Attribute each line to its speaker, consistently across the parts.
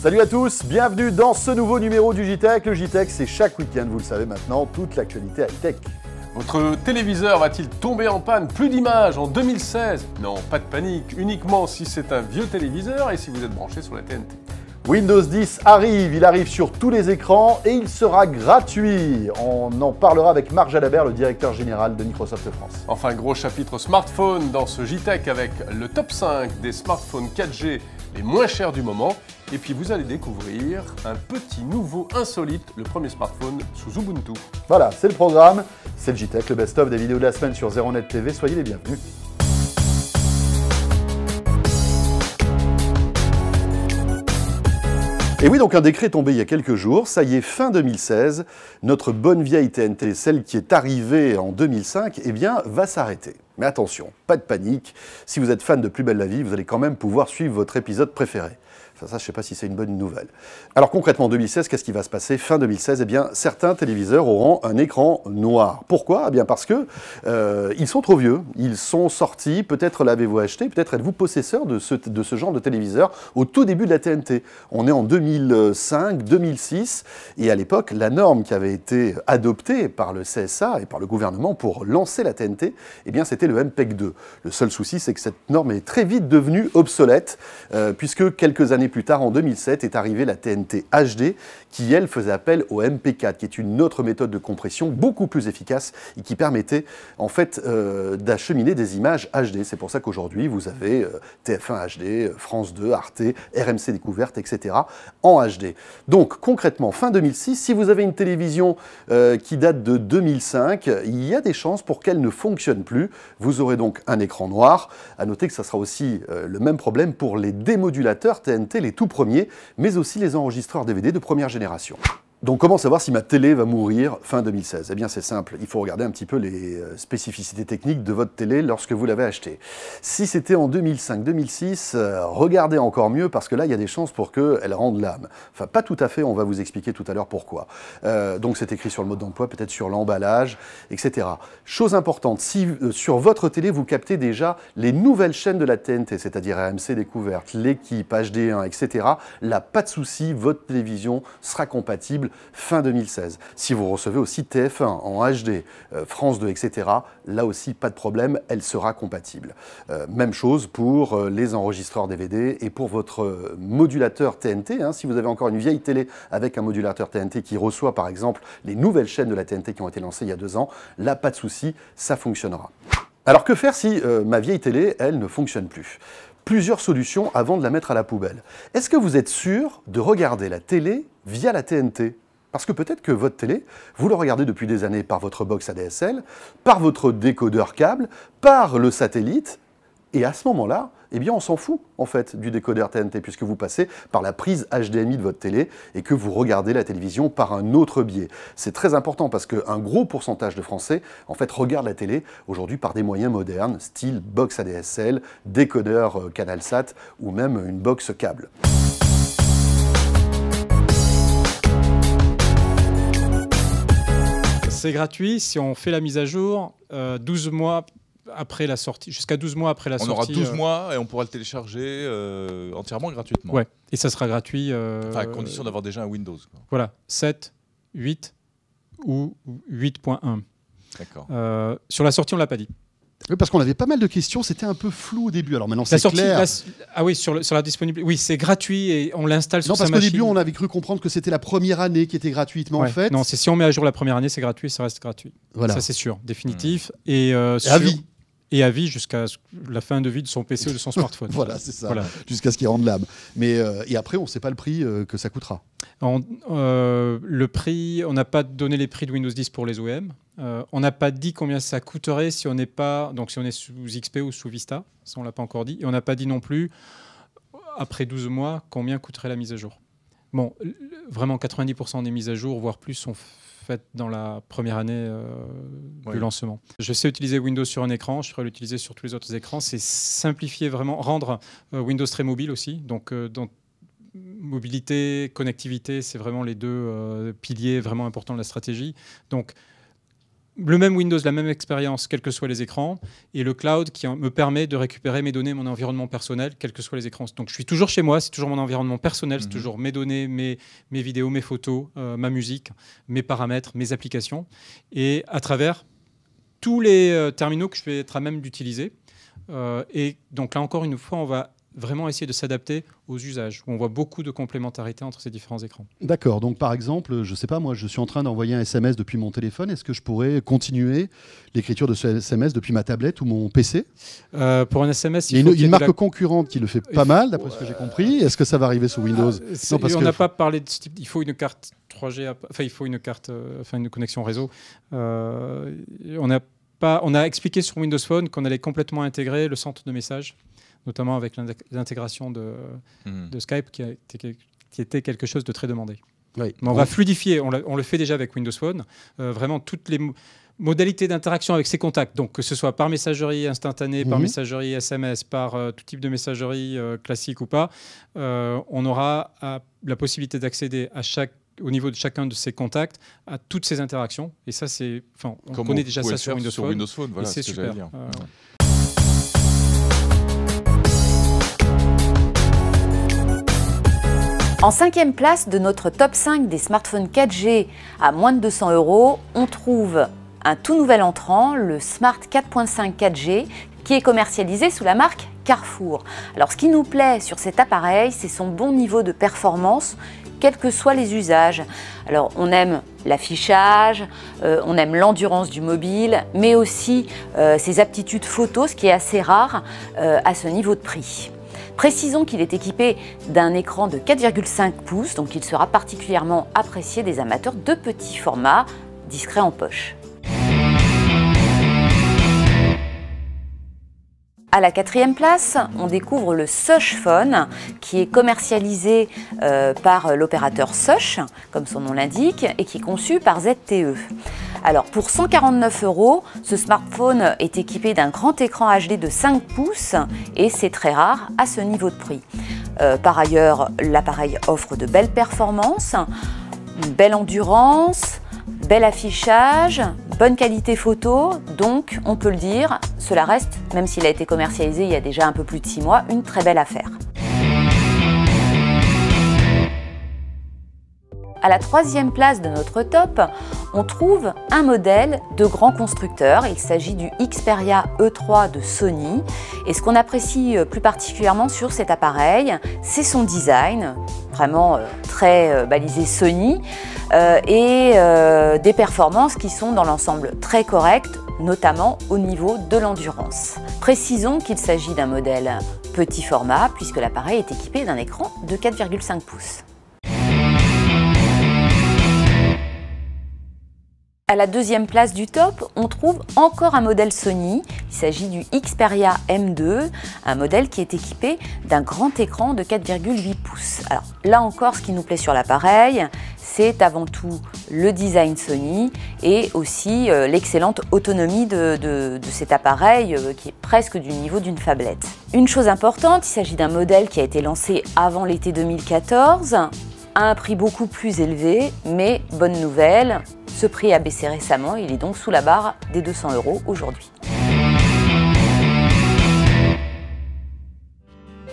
Speaker 1: Salut à tous, bienvenue dans ce nouveau numéro du JTech. Le JTech, c'est chaque week-end, vous le savez maintenant, toute l'actualité high-tech.
Speaker 2: Votre téléviseur va-t-il tomber en panne? Plus d'images en 2016? Non, pas de panique, uniquement si c'est un vieux téléviseur et si vous êtes branché sur la TNT.
Speaker 1: Windows 10 arrive, il arrive sur tous les écrans et il sera gratuit. On en parlera avec Marc Jalabert, le directeur général de Microsoft France.
Speaker 2: Enfin, gros chapitre smartphone dans ce JTech avec le top 5 des smartphones 4G les moins chers du moment. Et puis vous allez découvrir un petit nouveau insolite, le premier smartphone sous Ubuntu.
Speaker 1: Voilà, c'est le programme, c'est le JTech, le best-of des vidéos de la semaine sur ZeroNet TV. Soyez les bienvenus. Et oui, donc un décret est tombé il y a quelques jours, ça y est, fin 2016, notre bonne vieille TNT, celle qui est arrivée en 2005, eh bien, va s'arrêter. Mais attention, pas de panique, si vous êtes fan de Plus belle la vie, vous allez quand même pouvoir suivre votre épisode préféré. Enfin, ça, je ne sais pas si c'est une bonne nouvelle. Alors concrètement, en 2016, qu'est-ce qui va se passer? Fin 2016, eh bien, certains téléviseurs auront un écran noir. Pourquoi? Eh bien, parce que ils sont trop vieux, ils sont sortis, peut-être l'avez-vous acheté, peut-être êtes-vous possesseur de ce genre de téléviseur au tout début de la TNT. On est en 2005, 2006, et à l'époque, la norme qui avait été adoptée par le CSA et par le gouvernement pour lancer la TNT, eh bien, c'était le MPEG-2. Le seul souci, c'est que cette norme est très vite devenue obsolète, puisque quelques années plus tard, en 2007, est arrivée la TNT HD qui, elle, faisait appel au MP4, qui est une autre méthode de compression beaucoup plus efficace et qui permettait, en fait, d'acheminer des images HD. C'est pour ça qu'aujourd'hui, vous avez TF1 HD, France 2, Arte, RMC Découverte, etc. en HD. Donc, concrètement, fin 2006, si vous avez une télévision qui date de 2005, il y a des chances pour qu'elle ne fonctionne plus. Vous aurez donc un écran noir. À noter que ça sera aussi le même problème pour les démodulateurs TNT, les tout premiers, mais aussi les enregistreurs DVD de première génération. Donc comment savoir si ma télé va mourir fin 2016? Eh bien c'est simple, il faut regarder un petit peu les spécificités techniques de votre télé lorsque vous l'avez achetée. Si c'était en 2005-2006, regardez encore mieux parce que là il y a des chances pour qu'elle rende l'âme. Enfin pas tout à fait, on va vous expliquer tout à l'heure pourquoi. Donc c'est écrit sur le mode d'emploi, peut-être sur l'emballage, etc. Chose importante, si sur votre télé vous captez déjà les nouvelles chaînes de la TNT, c'est-à-dire RMC Découverte, l'équipe, HD1, etc., là pas de souci, votre télévision sera compatible fin 2016. Si vous recevez aussi TF1 en HD, France 2, etc., là aussi, pas de problème, elle sera compatible. Même chose pour les enregistreurs DVD et pour votre modulateur TNT. Hein, si vous avez encore une vieille télé avec un modulateur TNT qui reçoit, par exemple, les nouvelles chaînes de la TNT qui ont été lancées il y a 2 ans, là, pas de souci, ça fonctionnera. Alors que faire si ma vieille télé, elle, ne fonctionne plus? Plusieurs solutions avant de la mettre à la poubelle. Est-ce que vous êtes sûr de regarder la télé via la TNT? Parce que peut-être que votre télé, vous le regardez depuis des années par votre box ADSL, par votre décodeur câble, par le satellite, et à ce moment-là, eh bien on s'en fout en fait du décodeur TNT puisque vous passez par la prise HDMI de votre télé et que vous regardez la télévision par un autre biais. C'est très important parce qu'un gros pourcentage de Français en fait regardent la télé aujourd'hui par des moyens modernes, style box ADSL, décodeur CanalSat ou même une box câble.
Speaker 3: C'est gratuit si on fait la mise à jour 12 mois après la sortie, jusqu'à 12 mois après la sortie.
Speaker 4: On aura 12 mois et on pourra le télécharger entièrement gratuitement.
Speaker 3: Ouais, et ça sera gratuit.
Speaker 4: Enfin, à condition d'avoir déjà un Windows. Quoi.
Speaker 3: Voilà, 7, 8 ou 8.1.
Speaker 4: D'accord.
Speaker 3: Sur la sortie, on ne l'a pas dit.
Speaker 5: Oui, parce qu'on avait pas mal de questions, c'était un peu flou au début. Alors maintenant, c'est clair.
Speaker 3: Ah oui, sur la disponibilité. Oui, c'est gratuit et on l'installe sur sa machine.
Speaker 5: Non, parce qu'au début, on avait cru comprendre que c'était la première année qui était gratuite, mais en fait...
Speaker 3: Non, c'est si on met à jour la première année, c'est gratuit, ça reste gratuit.
Speaker 5: Voilà.
Speaker 3: Ça, c'est sûr, définitif. Et
Speaker 5: à vie.
Speaker 3: Et à vie jusqu'à la fin de vie de son PC ou de son smartphone.
Speaker 5: Voilà, c'est ça,
Speaker 3: voilà.
Speaker 5: Jusqu'à ce qu'il rende l'âme. Mais et après, on ne sait pas le prix que ça coûtera.
Speaker 3: Le prix, on n'a pas donné les prix de Windows 10 pour les OEM. On n'a pas dit combien ça coûterait si on n'est pas, donc si on est sous XP ou sous Vista, ça on l'a pas encore dit. Et on n'a pas dit non plus, après 12 mois, combien coûterait la mise à jour. Bon, vraiment 90% des mises à jour, voire plus, sont faites dans la première année du lancement. Je sais utiliser Windows sur un écran, je ferai l'utiliser sur tous les autres écrans. C'est simplifier vraiment, rendre Windows très mobile aussi. Donc, mobilité, connectivité, c'est vraiment les deux piliers vraiment importants de la stratégie. Donc, le même Windows, la même expérience, quels que soient les écrans, et le cloud qui me permet de récupérer mes données, mon environnement personnel, quels que soient les écrans. Donc je suis toujours chez moi, c'est toujours mon environnement personnel, c'est toujours mes données, mes vidéos, mes photos, ma musique, mes paramètres, mes applications, et à travers tous les terminaux que je vais être à même d'utiliser. Et donc là encore une fois, on va vraiment essayer de s'adapter aux usages, où on voit beaucoup de complémentarité entre ces différents écrans.
Speaker 5: D'accord, donc par exemple, je ne sais pas, moi je suis en train d'envoyer un SMS depuis mon téléphone, est-ce que je pourrais continuer l'écriture de ce SMS depuis ma tablette ou mon PC?
Speaker 3: Pour un SMS,
Speaker 5: il y a une marque concurrente qui le fait pas mal, d'après ce que j'ai compris. Est-ce que ça va arriver sous Windows?
Speaker 3: Non, parce on n'a pas parlé de ce type, il faut une carte 3G, enfin il faut une carte, une connexion réseau. On a expliqué sur Windows Phone qu'on allait complètement intégrer le centre de messages, notamment avec l'intégration de Skype qui était quelque chose de très demandé.
Speaker 5: Oui.
Speaker 3: Mais on va fluidifier, on le fait déjà avec Windows Phone, vraiment toutes les modalités d'interaction avec ses contacts, donc que ce soit par messagerie instantanée, par messagerie SMS, par tout type de messagerie classique ou pas, on aura la possibilité d'accéder au niveau de chacun de ces contacts à toutes ces interactions. Et ça, on connaît déjà ça sur Windows Phone.
Speaker 4: Voilà,
Speaker 3: c'est super.
Speaker 6: En 5e place de notre top 5 des smartphones 4G à moins de 200 €, on trouve un tout nouvel entrant, le Smart 4.5 4G, qui est commercialisé sous la marque Carrefour. Alors ce qui nous plaît sur cet appareil, c'est son bon niveau de performance, quels que soient les usages. Alors on aime l'affichage, on aime l'endurance du mobile, mais aussi ses aptitudes photo, ce qui est assez rare à ce niveau de prix. Précisons qu'il est équipé d'un écran de 4,5 pouces, donc il sera particulièrement apprécié des amateurs de petits formats, discrets en poche. À la 4e place, on découvre le Sosh Phone, qui est commercialisé par l'opérateur Sosh, comme son nom l'indique, et qui est conçu par ZTE. Alors pour 149 €, ce smartphone est équipé d'un grand écran HD de 5 pouces et c'est très rare à ce niveau de prix. Par ailleurs, l'appareil offre de belles performances, une belle endurance, bel affichage, bonne qualité photo, donc on peut le dire, cela reste, même s'il a été commercialisé il y a déjà un peu plus de 6 mois, une très belle affaire. À la 3e place de notre top, on trouve un modèle de grand constructeur. Il s'agit du Xperia E3 de Sony. Et ce qu'on apprécie plus particulièrement sur cet appareil, c'est son design, vraiment très balisé Sony, et des performances qui sont dans l'ensemble très correctes, notamment au niveau de l'endurance. Précisons qu'il s'agit d'un modèle petit format, puisque l'appareil est équipé d'un écran de 4,5 pouces. À la 2e place du top, on trouve encore un modèle Sony. Il s'agit du Xperia M2, un modèle qui est équipé d'un grand écran de 4,8 pouces. Alors là encore, ce qui nous plaît sur l'appareil, c'est avant tout le design Sony et aussi l'excellente autonomie de cet appareil qui est presque du niveau d'une phablette. Une chose importante, il s'agit d'un modèle qui a été lancé avant l'été 2014, à un prix beaucoup plus élevé, mais bonne nouvelle, ce prix a baissé récemment, il est donc sous la barre des 200 € aujourd'hui.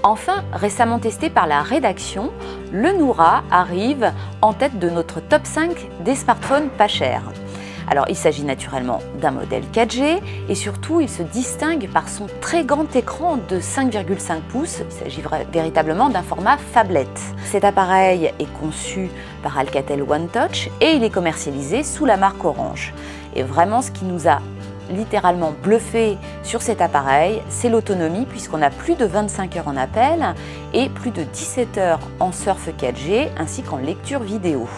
Speaker 6: Enfin, récemment testé par la rédaction, le Noura arrive en tête de notre top 5 des smartphones pas chers. Alors, il s'agit naturellement d'un modèle 4G et surtout, il se distingue par son très grand écran de 5,5 pouces. Il s'agit véritablement d'un format phablette. Cet appareil est conçu par Alcatel One Touch et il est commercialisé sous la marque Orange. Et vraiment, ce qui nous a littéralement bluffé sur cet appareil, c'est l'autonomie puisqu'on a plus de 25 heures en appel et plus de 17 heures en surf 4G ainsi qu'en lecture vidéo.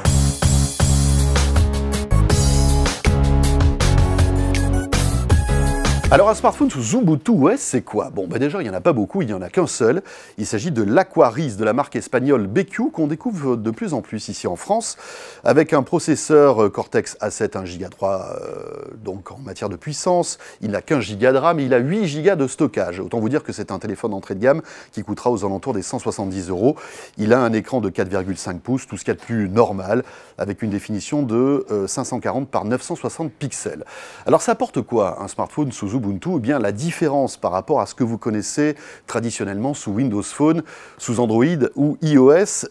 Speaker 1: Alors un smartphone sous Ubuntu OS, c'est quoi? Bon, déjà, il n'y en a pas beaucoup, il n'y en a qu'un seul. Il s'agit de l'Aquaris de la marque espagnole BQ qu'on découvre de plus en plus ici en France, avec un processeur Cortex A7 1 Go 3, donc en matière de puissance. Il n'a qu'un Go de RAM, et il a 8 Go de stockage. Autant vous dire que c'est un téléphone d'entrée de gamme qui coûtera aux alentours des 170 €. Il a un écran de 4,5 pouces, tout ce qu'il y a de plus normal, avec une définition de 540 par 960 pixels. Alors ça apporte quoi un smartphone sous Ubuntu? Eh bien la différence par rapport à ce que vous connaissez traditionnellement sous Windows Phone, sous Android ou iOS,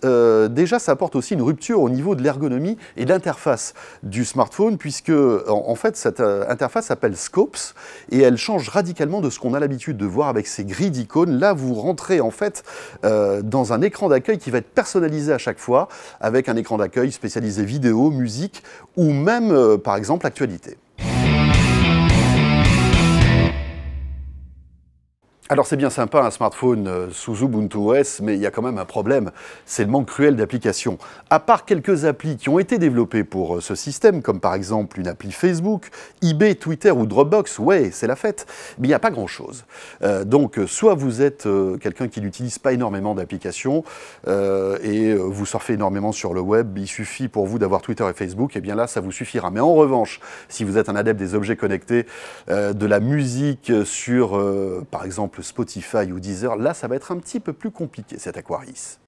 Speaker 1: déjà ça apporte aussi une rupture au niveau de l'ergonomie et de l'interface du smartphone, puisque en fait cette interface s'appelle Scopes et elle change radicalement de ce qu'on a l'habitude de voir avec ces grilles d'icônes. Là vous rentrez en fait dans un écran d'accueil qui va être personnalisé à chaque fois, avec un écran d'accueil spécialisé vidéo, musique ou même par exemple actualité. Alors c'est bien sympa un smartphone sous Ubuntu OS, mais il y a quand même un problème, c'est le manque cruel d'applications. À part quelques applis qui ont été développées pour ce système, comme par exemple une appli Facebook, eBay, Twitter ou Dropbox, ouais, c'est la fête, mais il n'y a pas grand-chose. Donc soit vous êtes quelqu'un qui n'utilise pas énormément d'applications et vous surfez énormément sur le web, il suffit pour vous d'avoir Twitter et Facebook, et bien là ça vous suffira. Mais en revanche, si vous êtes un adepte des objets connectés, de la musique sur par exemple Spotify ou Deezer, là ça va être un petit peu plus compliqué cet Aquaris.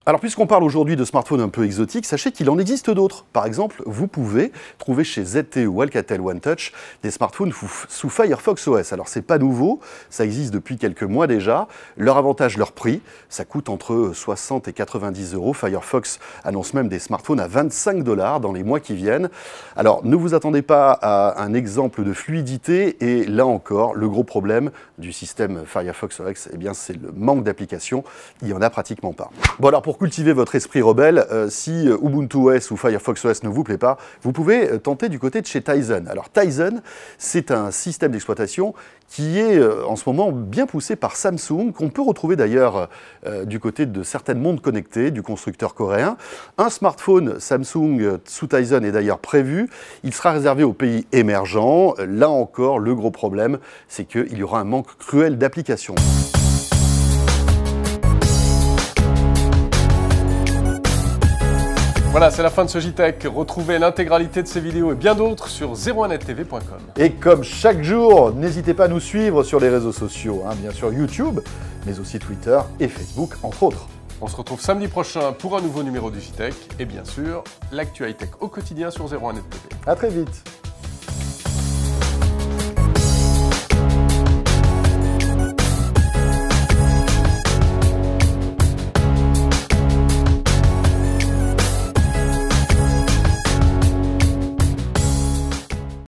Speaker 1: Alors puisqu'on parle aujourd'hui de smartphones un peu exotiques, sachez qu'il en existe d'autres. Par exemple, vous pouvez trouver chez ZTE ou Alcatel One Touch des smartphones sous Firefox OS. Alors c'est pas nouveau, ça existe depuis quelques mois déjà. Leur avantage, leur prix, ça coûte entre 60 et 90 €. Firefox annonce même des smartphones à 25 $ dans les mois qui viennent. Alors ne vous attendez pas à un exemple de fluidité, et là encore, le gros problème du système Firefox OS, eh bien c'est le manque d'applications. Il n'y en a pratiquement pas. Bon alors pour cultiver votre esprit rebelle, si Ubuntu OS ou Firefox OS ne vous plaît pas, vous pouvez tenter du côté de chez Tizen. Alors Tizen, c'est un système d'exploitation qui est en ce moment bien poussé par Samsung, qu'on peut retrouver d'ailleurs du côté de certaines montres connectées du constructeur coréen. Un smartphone Samsung sous Tizen est d'ailleurs prévu. Il sera réservé aux pays émergents. Là encore, le gros problème, c'est qu'il y aura un manque cruel d'applications.
Speaker 2: Voilà, c'est la fin de ce JTech. Retrouvez l'intégralité de ces vidéos et bien d'autres sur 01nettv.com.
Speaker 1: Et comme chaque jour, n'hésitez pas à nous suivre sur les réseaux sociaux, bien sûr YouTube, mais aussi Twitter et Facebook, entre autres.
Speaker 2: On se retrouve samedi prochain pour un nouveau numéro du JTech et bien sûr, l'actu high-tech au quotidien sur 01nettv.
Speaker 1: À très vite.